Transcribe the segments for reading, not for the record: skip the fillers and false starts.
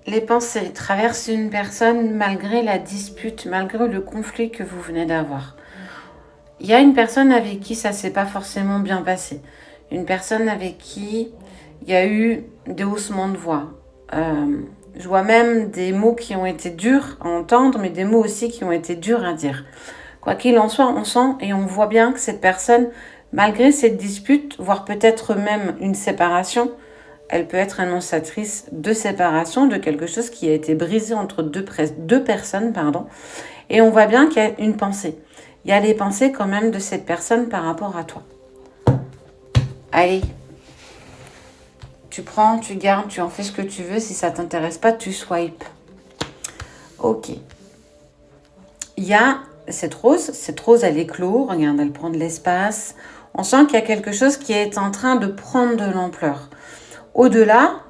les pensées traversent une personne malgré la dispute, malgré le conflit que vous venez d'avoir. Il y a une personne avec qui ça s'est pas forcément bien passé. Une personne avec qui il y a eu des haussements de voix. Je vois même des mots qui ont été durs à entendre, mais des mots aussi qui ont été durs à dire. Quoi qu'il en soit, on sent et on voit bien que cette personne, malgré cette dispute, voire peut-être même une séparation, elle peut être annonciatrice de séparation, de quelque chose qui a été brisé entre deux personnes, pardon. Et on voit bien qu'il y a une pensée. Il y a les pensées quand même de cette personne par rapport à toi. Allez, tu prends, tu gardes, tu en fais ce que tu veux. Si ça ne t'intéresse pas, tu swipes. Ok. Il y a cette rose elle éclot, regarde, elle prend de l'espace. On sent qu'il y a quelque chose qui est en train de prendre de l'ampleur. Au-delà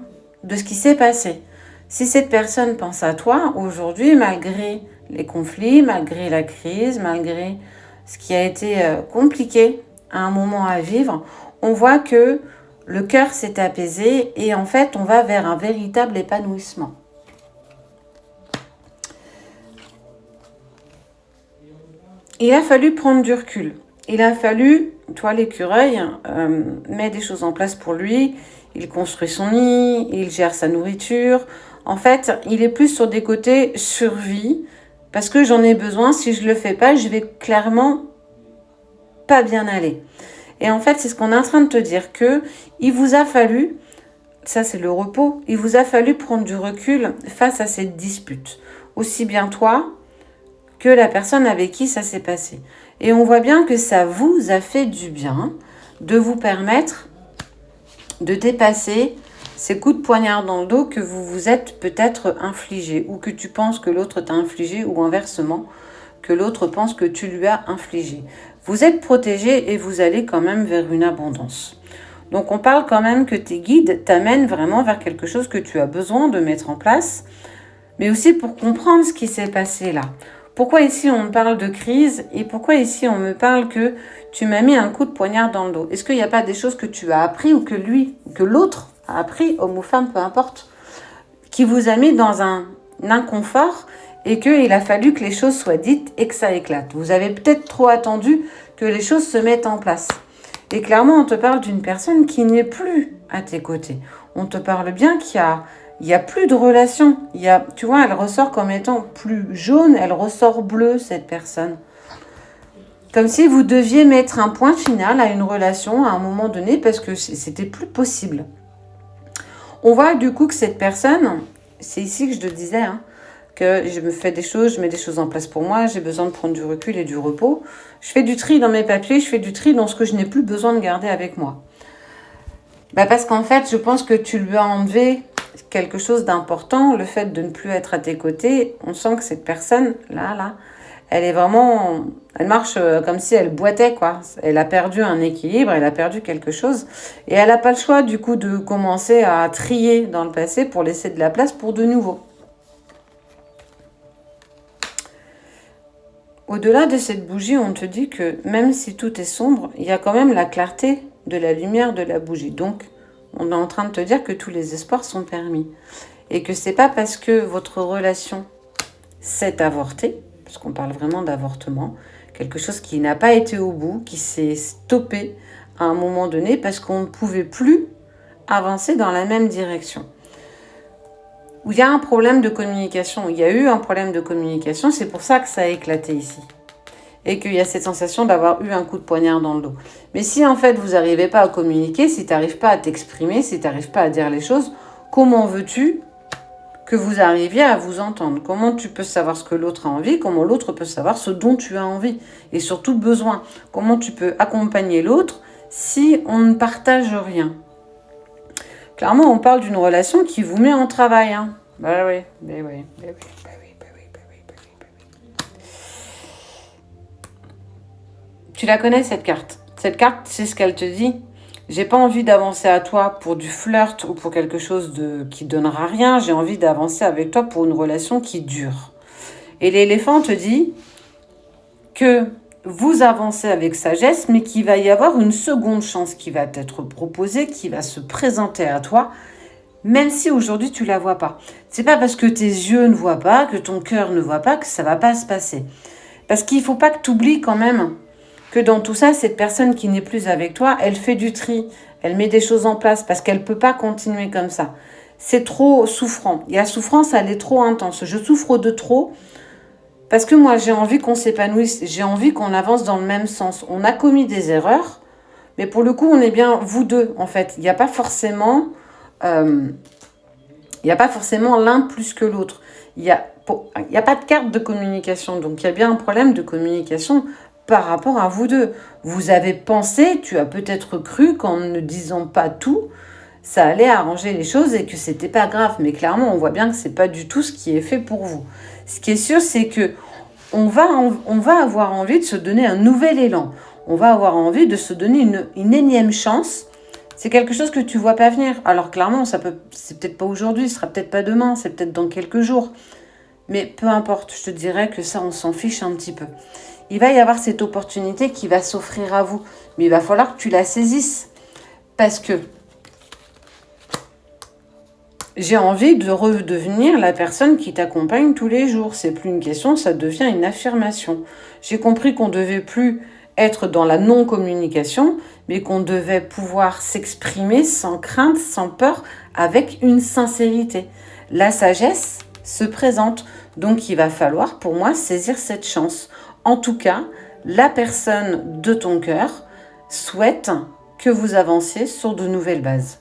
de ce qui s'est passé. Si cette personne pense à toi, aujourd'hui, malgré les conflits, malgré la crise, malgré ce qui a été compliqué à un moment à vivre, on voit que le cœur s'est apaisé et en fait, on va vers un véritable épanouissement. Il a fallu prendre du recul. Il a fallu, toi l'écureuil, met des choses en place pour lui. Il construit son nid, il gère sa nourriture. En fait, il est plus sur des côtés survie, parce que j'en ai besoin. Si je le fais pas, je vais clairement pas bien aller. Et en fait, c'est ce qu'on est en train de te dire, que il vous a fallu, ça c'est le repos, il vous a fallu prendre du recul face à cette dispute. Aussi bien toi que la personne avec qui ça s'est passé. Et on voit bien que ça vous a fait du bien de vous permettre de dépasser ces coups de poignard dans le dos que vous vous êtes peut-être infligés, ou que tu penses que l'autre t'a infligé, ou inversement, que l'autre pense que tu lui as infligé. Vous êtes protégé et vous allez quand même vers une abondance. Donc on parle quand même que tes guides t'amènent vraiment vers quelque chose que tu as besoin de mettre en place, mais aussi pour comprendre ce qui s'est passé là. Pourquoi ici on me parle de crise et pourquoi ici on me parle que tu m'as mis un coup de poignard dans le dos? Est-ce qu'il n'y a pas des choses que tu as appris ou que lui, que l'autre a appris, homme ou femme, peu importe, qui vous a mis dans un inconfort et qu'il a fallu que les choses soient dites et que ça éclate? Vous avez peut-être trop attendu que les choses se mettent en place. Et clairement, on te parle d'une personne qui n'est plus à tes côtés. On te parle bien qu'il y a plus de relation. Tu vois, elle ressort comme étant plus jaune, elle ressort bleue, cette personne. Comme si vous deviez mettre un point final à une relation à un moment donné parce que c'était plus possible. On voit du coup que cette personne, c'est ici que je te disais, que je me fais des choses, je mets des choses en place pour moi, j'ai besoin de prendre du recul et du repos. Je fais du tri dans mes papiers, je fais du tri dans ce que je n'ai plus besoin de garder avec moi. Parce qu'en fait, je pense que tu lui as enlevé quelque chose d'important, le fait de ne plus être à tes côtés. On sent que cette personne, là, elle est vraiment... Elle marche comme si elle boitait, quoi. Elle a perdu un équilibre, elle a perdu quelque chose. Et elle n'a pas le choix, du coup, de commencer à trier dans le passé pour laisser de la place pour de nouveau. Au-delà de cette bougie, on te dit que même si tout est sombre, il y a quand même la clarté de la lumière de la bougie. Donc, on est en train de te dire que tous les espoirs sont permis. Et que c'est pas parce que votre relation s'est avortée, parce qu'on parle vraiment d'avortement, quelque chose qui n'a pas été au bout, qui s'est stoppé à un moment donné parce qu'on ne pouvait plus avancer dans la même direction. Où il y a un problème de communication, il y a eu un problème de communication, c'est pour ça que ça a éclaté ici. Et qu'il y a cette sensation d'avoir eu un coup de poignard dans le dos. Mais si en fait vous n'arrivez pas à communiquer, si tu n'arrives pas à t'exprimer, si tu n'arrives pas à dire les choses, comment veux-tu que vous arriviez à vous entendre? Comment tu peux savoir ce que l'autre a envie? Comment l'autre peut savoir ce dont tu as envie? Et surtout besoin. Comment tu peux accompagner l'autre si on ne partage rien? Clairement, on parle d'une relation qui vous met en travail. Oui. Tu la connais, cette carte. Cette carte, c'est ce qu'elle te dit. J'ai pas envie d'avancer à toi pour du flirt ou pour quelque chose qui donnera rien. J'ai envie d'avancer avec toi pour une relation qui dure. Et l'éléphant te dit que vous avancez avec sagesse, mais qu'il va y avoir une seconde chance qui va t'être proposée, qui va se présenter à toi. même si aujourd'hui tu la vois pas. C'est pas parce que tes yeux ne voient pas, que ton cœur ne voit pas, que ça va pas se passer. Parce qu'il faut pas que tu oublies quand même que dans tout ça, cette personne qui n'est plus avec toi, elle fait du tri, elle met des choses en place parce qu'elle peut pas continuer comme ça. C'est trop souffrant. Et la souffrance, elle est trop intense. Je souffre de trop parce que moi, j'ai envie qu'on s'épanouisse, j'ai envie qu'on avance dans le même sens. On a commis des erreurs, mais pour le coup, on est bien vous deux, en fait. Il n'y a pas forcément... il n'y a pas forcément l'un plus que l'autre. Il n'y a pas de carte de communication. Donc, il y a bien un problème de communication par rapport à vous deux. Vous avez pensé, tu as peut-être cru qu'en ne disant pas tout, ça allait arranger les choses et que c'était pas grave. Mais clairement, on voit bien que c'est pas du tout ce qui est fait pour vous. Ce qui est sûr, c'est que on va avoir envie de se donner un nouvel élan. On va avoir envie de se donner une énième chance. C'est quelque chose que tu vois pas venir. Alors clairement, c'est peut-être pas aujourd'hui, ce sera peut-être pas demain, c'est peut-être dans quelques jours. Mais peu importe, je te dirais que ça, on s'en fiche un petit peu. Il va y avoir cette opportunité qui va s'offrir à vous. Mais il va falloir que tu la saisisses. Parce que j'ai envie de redevenir la personne qui t'accompagne tous les jours. C'est plus une question, ça devient une affirmation. J'ai compris qu'on ne devait plus être dans la non-communication, mais qu'on devait pouvoir s'exprimer sans crainte, sans peur, avec une sincérité. La sagesse se présente, donc il va falloir pour moi saisir cette chance. En tout cas, la personne de ton cœur souhaite que vous avanciez sur de nouvelles bases.